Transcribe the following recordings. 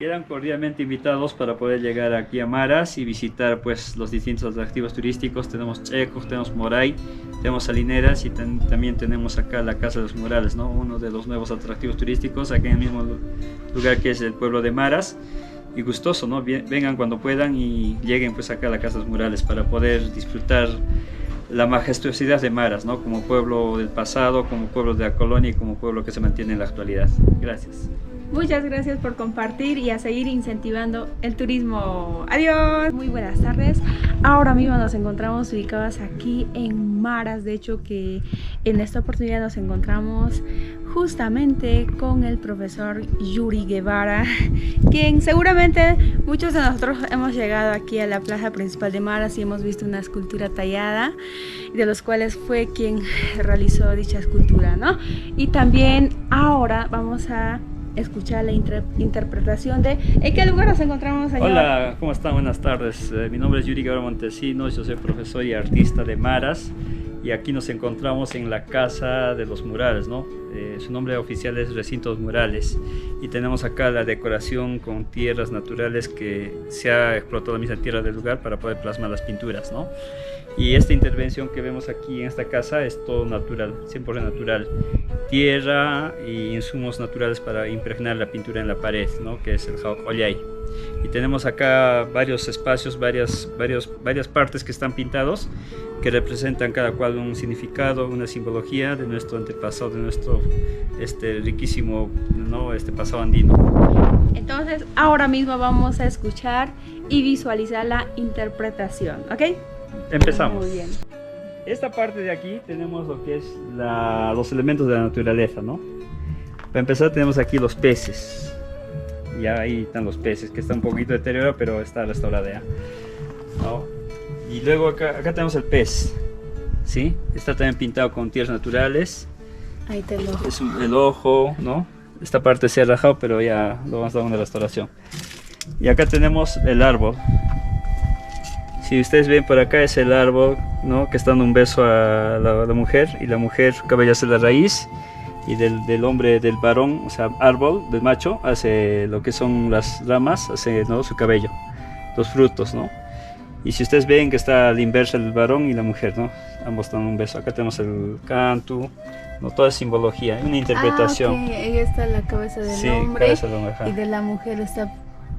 Quedan cordialmente invitados para poder llegar aquí a Maras y visitar pues los distintos atractivos turísticos. Tenemos Checos, tenemos Moray, tenemos Salineras y también tenemos acá la Casa de los Murales, ¿no? Uno de los nuevos atractivos turísticos aquí en el mismo lugar que es el pueblo de Maras. Y gustoso, ¿no? Vengan cuando puedan y lleguen pues acá a la Casa de los Murales para poder disfrutar la majestuosidad de Maras, ¿no? Como pueblo del pasado, como pueblo de la colonia y como pueblo que se mantiene en la actualidad. Gracias. Muchas gracias por compartir y a seguir incentivando el turismo. Adiós. Muy buenas tardes. Ahora mismo nos encontramos ubicados aquí en Maras. De hecho que en esta oportunidad nos encontramos justamente con el profesor Yuri Guevara, quien seguramente muchos de nosotros hemos llegado aquí a la plaza principal de Maras y hemos visto una escultura tallada, de los cuales fue quien realizó dicha escultura, ¿no? Y también ahora vamos a escuchar la interpretación de ¿en qué lugar nos encontramos, señor? Hola, ¿cómo están? Buenas tardes. Mi nombre es Yuri Guevara Montesinos, yo soy profesor y artista de Maras y aquí nos encontramos en la Casa de los Murales, ¿no? Su nombre oficial es Recintos Murales y tenemos acá la decoración con tierras naturales que se ha explotado la misma tierra del lugar para poder plasmar las pinturas, ¿no? Y esta intervención que vemos aquí en esta casa es todo natural, 100% natural. Tierra y insumos naturales para impregnar la pintura en la pared, ¿no? Que es el jaujollay. Y tenemos acá varios espacios, varias partes que están pintados, que representan cada cual un significado, una simbología de nuestro antepasado, de nuestro riquísimo, ¿no? Pasado andino. Entonces, ahora mismo vamos a escuchar y visualizar la interpretación, ¿ok? Empezamos. Muy bien. Esta parte de aquí tenemos lo que es los elementos de la naturaleza, ¿no? Para empezar tenemos aquí los peces. Ya ahí están los peces, que está un poquito deteriorado, pero está restaurada ya, ¿no? Y luego acá tenemos el pez, ¿sí? Está también pintado con tierras naturales. Ahí te lo... Es el ojo, ¿no? Esta parte se ha rajado, pero ya lo vamos a dar una restauración. Y acá tenemos el árbol. Si ustedes ven por acá es el árbol, ¿no? Que está dando un beso a la mujer, y la mujer cabello hace la raíz, y del hombre, del varón, o sea, árbol, del macho, hace lo que son las ramas, hace, ¿no? Su cabello, los frutos, ¿no? Y si ustedes ven que está a la inversa el varón y la mujer, ¿no? Ambos dan un beso. Acá tenemos el canto, ¿no? Toda simbología, una interpretación. Okay. Ahí está la cabeza del hombre, cabeza del hombre, y de la mujer está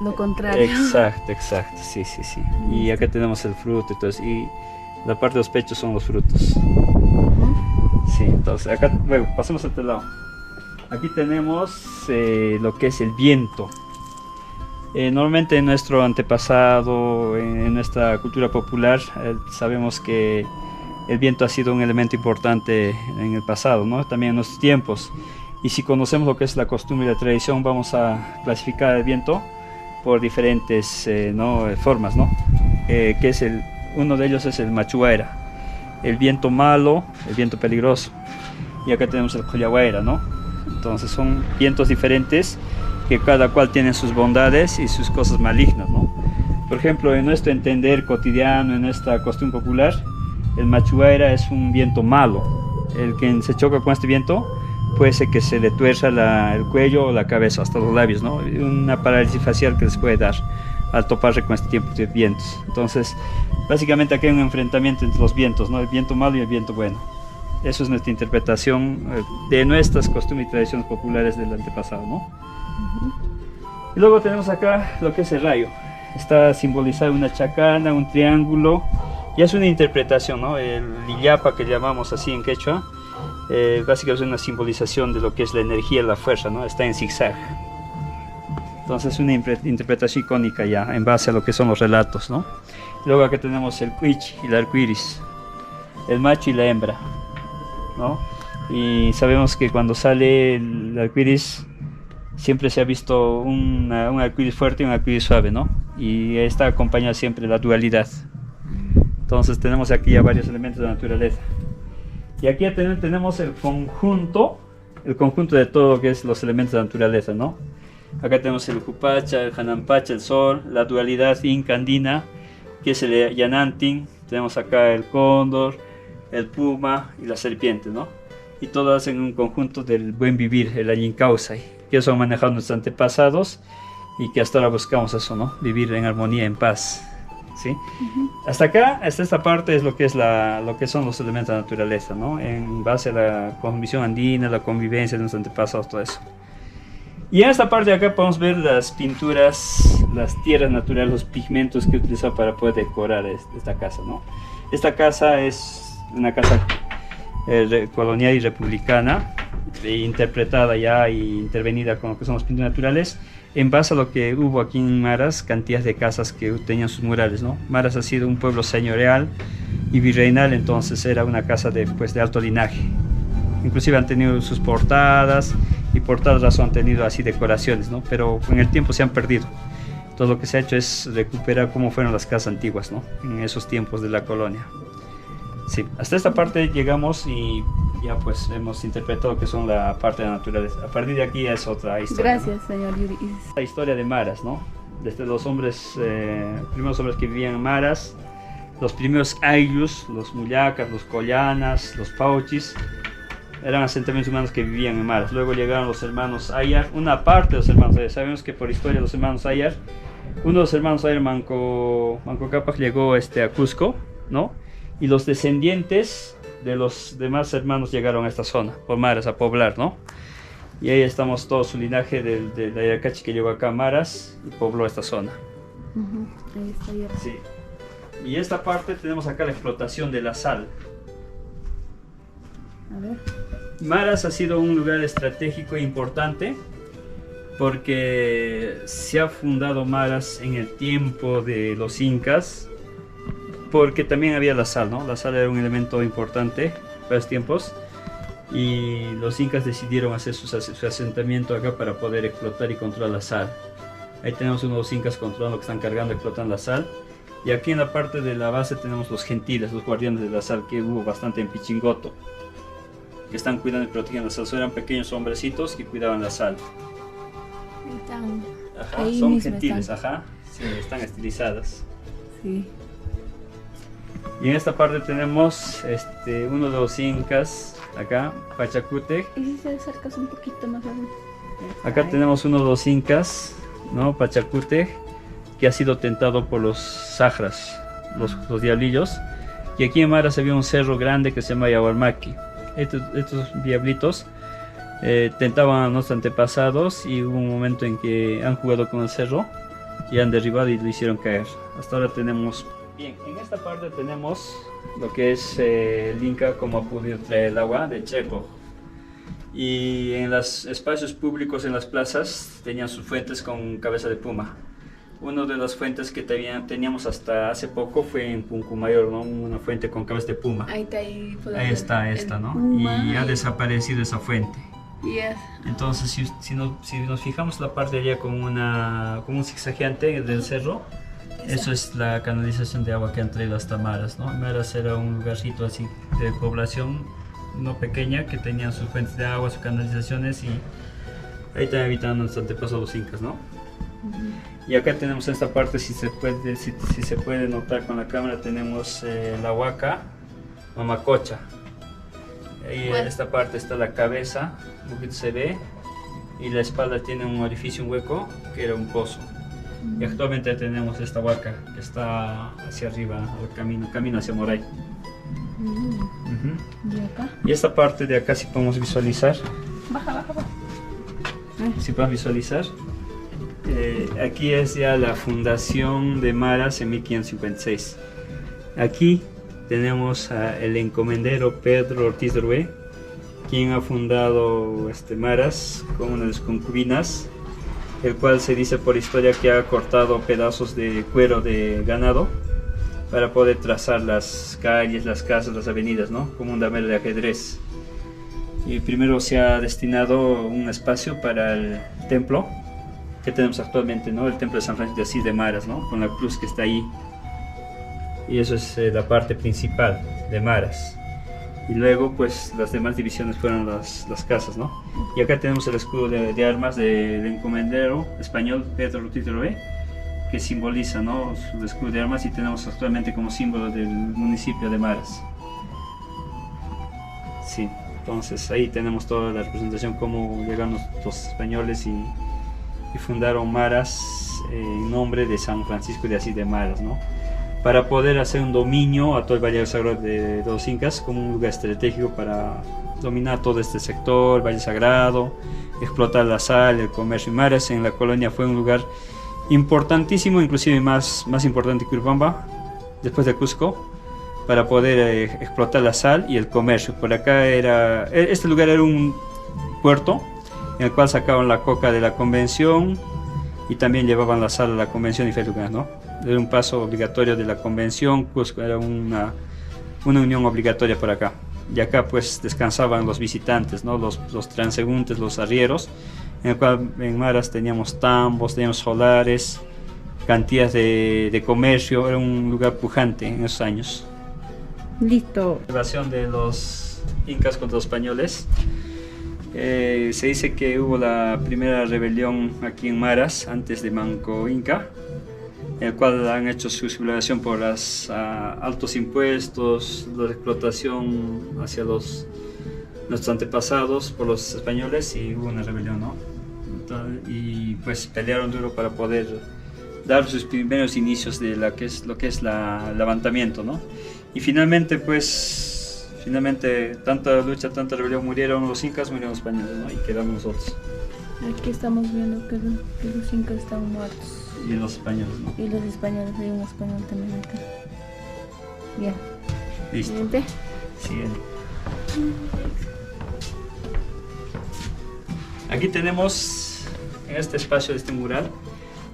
lo contrario. Exacto, sí. Y acá tenemos el fruto y todo eso, y la parte de los pechos son los frutos. Sí, entonces acá, luego pasemos a este lado. Aquí tenemos lo que es el viento. Normalmente en nuestro antepasado, en nuestra cultura popular, sabemos que el viento ha sido un elemento importante en el pasado, ¿no? También en nuestros tiempos. Y si conocemos lo que es la costumbre y la tradición, vamos a clasificar el viento por diferentes formas, ¿no? Que es uno de ellos es el machuaera, el viento malo, el viento peligroso, y acá tenemos el collahuaera, ¿no? Entonces son vientos diferentes que cada cual tiene sus bondades y sus cosas malignas, ¿no? Por ejemplo, en nuestro entender cotidiano, en esta costumbre popular, el machuaera es un viento malo. El que se choca con este viento puede ser que se le tuerza el cuello o la cabeza, hasta los labios, ¿no? Una parálisis facial que les puede dar al toparse con este tipo de vientos. Entonces, básicamente aquí hay un enfrentamiento entre los vientos, ¿no? El viento malo y el viento bueno. Eso es nuestra interpretación de nuestras costumbres y tradiciones populares del antepasado, ¿no? Y luego tenemos acá lo que es el rayo. Está simbolizado una chacana, un triángulo, y es una interpretación, ¿no? El lillapa, que llamamos así en quechua, básicamente es una simbolización de lo que es la energía y la fuerza, ¿no? Está en zigzag. Entonces es una interpretación icónica ya, en base a lo que son los relatos, ¿no? Luego acá tenemos el cuich y el arcoiris, el macho y la hembra, ¿no? Y sabemos que cuando sale el arcoiris siempre se ha visto un arcoiris fuerte y un arcoiris suave, ¿no? Y está acompañada siempre la dualidad. Entonces tenemos aquí ya varios elementos de la naturaleza. Y aquí tenemos el conjunto de todo lo que es los elementos de la naturaleza, ¿no? Acá tenemos el jupacha, el janampacha, el sol, la dualidad inca-andina, que es el yanantin. Tenemos acá el cóndor, el puma y la serpiente, ¿no? Y todas en un conjunto del buen vivir, el ayincausay, que eso han manejado nuestros antepasados y que hasta ahora buscamos eso, ¿no? Vivir en armonía, en paz, ¿sí? Hasta acá, hasta esta parte es lo que son los elementos de la naturaleza, ¿no? En base a la convicción andina, la convivencia de nuestros antepasados, todo eso. Y en esta parte de acá podemos ver las pinturas, las tierras naturales, los pigmentos que utilizó para poder decorar esta casa, ¿no? Esta casa es una casa colonial y republicana, interpretada ya y intervenida con lo que son las pinturas naturales, en base a lo que hubo aquí en Maras, cantidades de casas que tenían sus murales, ¿no? Maras ha sido un pueblo señorial y virreinal, entonces era una casa de alto linaje. Inclusive han tenido sus portadas, y por tal razón han tenido así decoraciones, ¿no? Pero en el tiempo se han perdido. Entonces lo que se ha hecho es recuperar cómo fueron las casas antiguas, ¿no? En esos tiempos de la colonia. Sí, hasta esta parte llegamos y ya pues hemos interpretado que son la parte de la naturaleza. A partir de aquí es otra historia. Gracias, ¿no? Señor Yuri. La historia de Maras, ¿no? Desde los primeros hombres que vivían en Maras, los primeros ayllus, los muyacas, los collanas, los pauchis, eran asentamientos humanos que vivían en Maras. Luego llegaron los hermanos Ayar, una parte de los hermanos Ayar. Sabemos que por historia los hermanos Ayar, uno de los hermanos Ayar, Manco Cápac, llegó a Cusco, ¿no? Y los descendientes de los demás hermanos llegaron a esta zona, por Maras, a poblar, ¿no? Y ahí estamos todo su linaje de Ayacachi que llegó acá a Maras y pobló esta zona. Ahí está Ayar. Sí. Y esta parte tenemos acá la explotación de la sal. A ver. Maras ha sido un lugar estratégico e importante porque se ha fundado Maras en el tiempo de los incas, porque también había la sal, ¿no? La sal era un elemento importante para los tiempos y los incas decidieron hacer su asentamiento acá para poder explotar y controlar la sal. Ahí tenemos uno de los incas controlando, que están cargando y explotando la sal. Y aquí en la parte de la base tenemos los gentiles, los guardianes de la sal, que hubo bastante en Pichingoto, que están cuidando y protegiendo la sal. Eran pequeños hombrecitos que cuidaban la sal. Ajá, ahí son mismo gentiles, están. ajá, sí, están estilizadas. Sí. Y en esta parte tenemos uno de los incas, acá, Pachacútec. ¿Y si te acercas un poquito más aún? Acá tenemos uno de los incas, ¿no? Pachacútec, que ha sido tentado por los sajras, los diablillos. Y aquí en Maras había un cerro grande que se llama Yahualmaqui. Estos diablitos tentaban a nuestros antepasados y hubo un momento en que han jugado con el cerro y han derribado y lo hicieron caer. Hasta ahora tenemos... Bien, en esta parte tenemos lo que es el Inca, como ha podido traer el agua de Chepo. Y en los espacios públicos, en las plazas, tenían sus fuentes con cabeza de puma. Una de las fuentes que teníamos hasta hace poco fue en Puncumayor, ¿no? Una fuente con cabeza de puma. Ahí está esta, ¿no? Puma, y ha desaparecido esa fuente. Yes. Entonces, si nos fijamos la parte de allá como un zigzagueante del cerro, eso es la canalización de agua que han traído hasta Maras, ¿no? Maras era un lugarcito así de población no pequeña que tenían sus fuentes de agua, sus canalizaciones, y ahí también habitaban nuestros antepasados los incas, ¿no? Y acá tenemos esta parte, si se puede notar con la cámara, tenemos la huaca Mamacocha. Ahí en esta parte está la cabeza, un poquito se ve, y la espalda tiene un orificio, un hueco, que era un pozo. Y actualmente tenemos esta huaca que está hacia arriba, al camino hacia Moray. ¿Y acá? Y esta parte de acá, si podemos visualizar, Baja. si podemos visualizar, aquí es ya la fundación de Maras en 1556. Aquí tenemos al encomendero Pedro Ortiz de Orué, quien ha fundado Maras con una de sus concubinas, el cual se dice por historia que ha cortado pedazos de cuero de ganado para poder trazar las calles, las casas, las avenidas, ¿no? Como un tablero de ajedrez. Y primero se ha destinado un espacio para el templo que tenemos actualmente, ¿no? El templo de San Francisco de Asís de Maras, ¿no? Con la cruz que está ahí. Y eso es la parte principal de Maras. Y luego pues las demás divisiones fueron las casas, ¿no? Y acá tenemos el escudo de armas del encomendero español Pedro Ortiz de Orué, que simboliza, ¿no?, su escudo de armas, y tenemos actualmente como símbolo del municipio de Maras. Sí, entonces ahí tenemos toda la representación, cómo llegaron los españoles y y fundaron Maras en nombre de San Francisco de Asís de Maras, ¿no? Para poder hacer un dominio a todo el Valle Sagrado de los Incas como un lugar estratégico para dominar todo este sector, el Valle Sagrado, explotar la sal, el comercio. Y Maras en la colonia fue un lugar importantísimo, inclusive más importante que Urubamba, después de Cusco, para poder explotar la sal y el comercio. Por acá este lugar era un puerto en el cual sacaban la coca de la convención y también llevaban la sal a la convención y lugar, ¿no? Era un paso obligatorio de la convención. Cusco era una unión obligatoria por acá. Y acá pues descansaban los visitantes, ¿no? Los transeúntes, los arrieros, en el cual en Maras teníamos tambos, teníamos solares, cantidades de comercio. Era un lugar pujante en esos años. Listo. La relación de los incas contra los españoles. Se dice que hubo la primera rebelión aquí en Maras antes de Manco Inca, en el cual han hecho su sublevación por los altos impuestos, la explotación hacia nuestros antepasados por los españoles, y hubo una rebelión, ¿no? Y pues pelearon duro para poder dar sus primeros inicios de lo que es el levantamiento, ¿no? Y finalmente tanta lucha, tanta rebelión, murieron los incas, murieron los españoles, ¿no? Y quedamos nosotros. Aquí estamos viendo que los incas están muertos. Y los españoles, ¿no? Y los españoles, hay un español también acá. Bien. Listo. Siguiente. Siguiente. Aquí tenemos, en este espacio de este mural,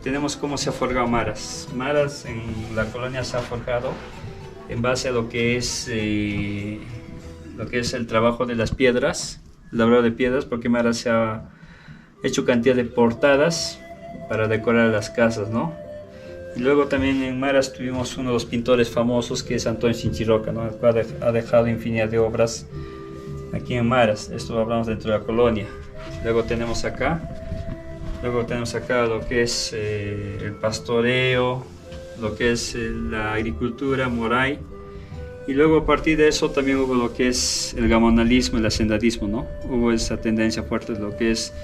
tenemos cómo se ha forjado Maras. Maras en la colonia se ha forjado en base a lo que es el trabajo de las piedras, el labrado de piedras, porque Maras se ha hecho cantidad de portadas para decorar las casas, ¿no? Y luego también en Maras tuvimos uno de los pintores famosos, que es Antonio Chinchiroca, ¿no? El cual ha dejado infinidad de obras aquí en Maras. Esto hablamos dentro de la colonia. Luego tenemos acá lo que es el pastoreo, lo que es la agricultura, Moray. Y luego a partir de eso también hubo lo que es el gamonalismo, el hacendadismo, ¿no? Hubo esa tendencia fuerte de lo que es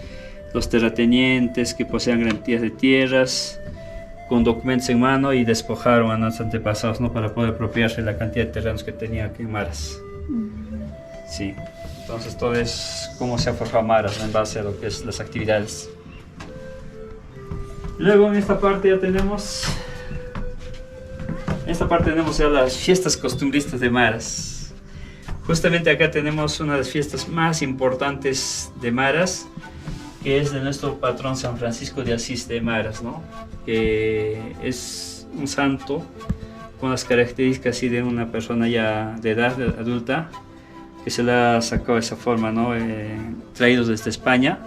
los terratenientes que poseían garantías de tierras con documentos en mano y despojaron a nuestros antepasados, ¿no? Para poder apropiarse de la cantidad de terrenos que tenía aquí en Maras. Sí, entonces todo es cómo se ha forjado Maras, ¿no? En base a lo que es las actividades. Luego en esta parte ya tenemos ya las fiestas costumbristas de Maras. Justamente acá tenemos una de las fiestas más importantes de Maras, que es de nuestro patrón San Francisco de Asís de Maras, ¿no? Que es un santo con las características así de una persona ya de edad adulta, que se la ha sacado de esa forma, ¿no? Traídos desde España.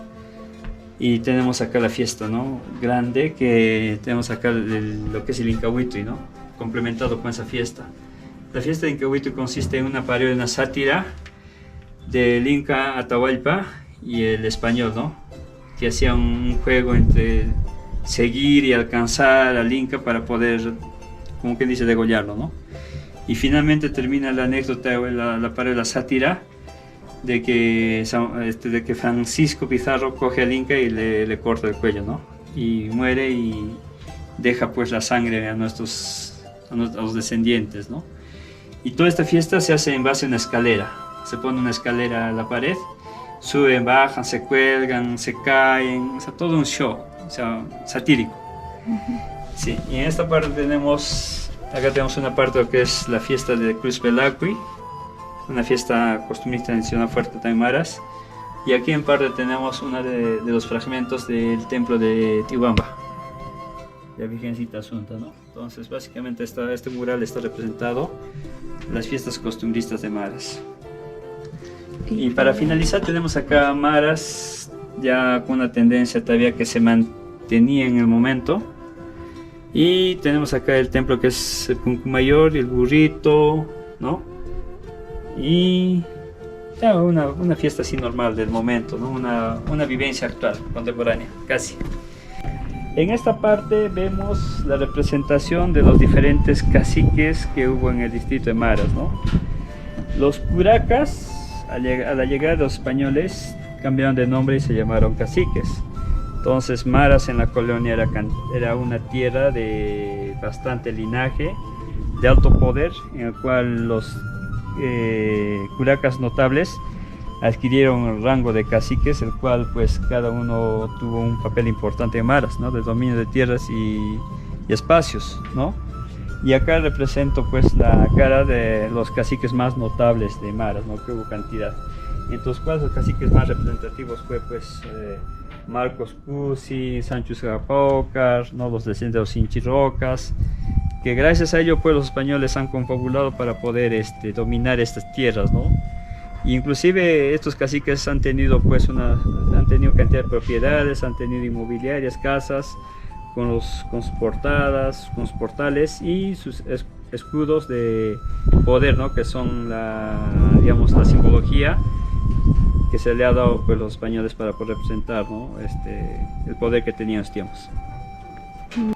Y tenemos acá la fiesta, ¿no? Grande, que tenemos acá lo que es el Incahuitui, ¿no? Complementado con esa fiesta. La fiesta de Incahuitui consiste en una parodia, una sátira del Inca Atahualpa y el español, ¿no? Que hacían un juego entre seguir y alcanzar al Inca para poder, como que dice, degollarlo, ¿no? Y finalmente termina la anécdota, la parodia, la sátira, de que Francisco Pizarro coge al Inca y le corta el cuello, ¿no? Y muere y deja pues la sangre a los descendientes, ¿no? Y toda esta fiesta se hace en base a una escalera. Se pone una escalera a la pared, suben, bajan, se cuelgan, se caen, o sea, todo un show, o sea, satírico. Sí, y en esta parte acá tenemos una parte que es la fiesta de Cruz Belacqui, una fiesta costumbrista tradicional fuerte también en Maras. Y aquí en parte tenemos uno de los fragmentos del templo de Tihuamba, la Virgencita Asunta, ¿no? Entonces básicamente este mural está representado las fiestas costumbristas de Maras. Y para finalizar tenemos acá Maras ya con una tendencia todavía que se mantenía en el momento. Y tenemos acá el templo que es el Puncmayor y el Burrito, ¿no? Y ya una fiesta así normal del momento, ¿no? Una vivencia actual, contemporánea, casi. En esta parte vemos la representación de los diferentes caciques que hubo en el distrito de Maras, ¿no? Los curacas, a la llegada de los españoles, cambiaron de nombre y se llamaron caciques. Entonces Maras en la colonia era una tierra de bastante linaje, de alto poder, en el cual los curacas notables adquirieron el rango de caciques, el cual pues cada uno tuvo un papel importante en Maras, ¿no? De dominio de tierras y espacios, ¿no? Y acá represento pues la cara de los caciques más notables de Maras, ¿no? Que hubo cantidad. Entonces, ¿cuáles los caciques más representativos? Fue pues Marcos Cusi, Sancho Sagapócar, ¿no? Los descendientes de los Sinchirrocas, que gracias a ello pues los españoles han confabulado para poder dominar estas tierras, ¿no? Inclusive estos caciques han tenido pues han tenido cantidad de propiedades, han tenido inmobiliarias, casas con sus portadas, con sus portales y sus escudos de poder, ¿no? Que son digamos, la simbología que se le ha dado pues los españoles para poder representar, ¿no? El poder que tenían en los tiempos.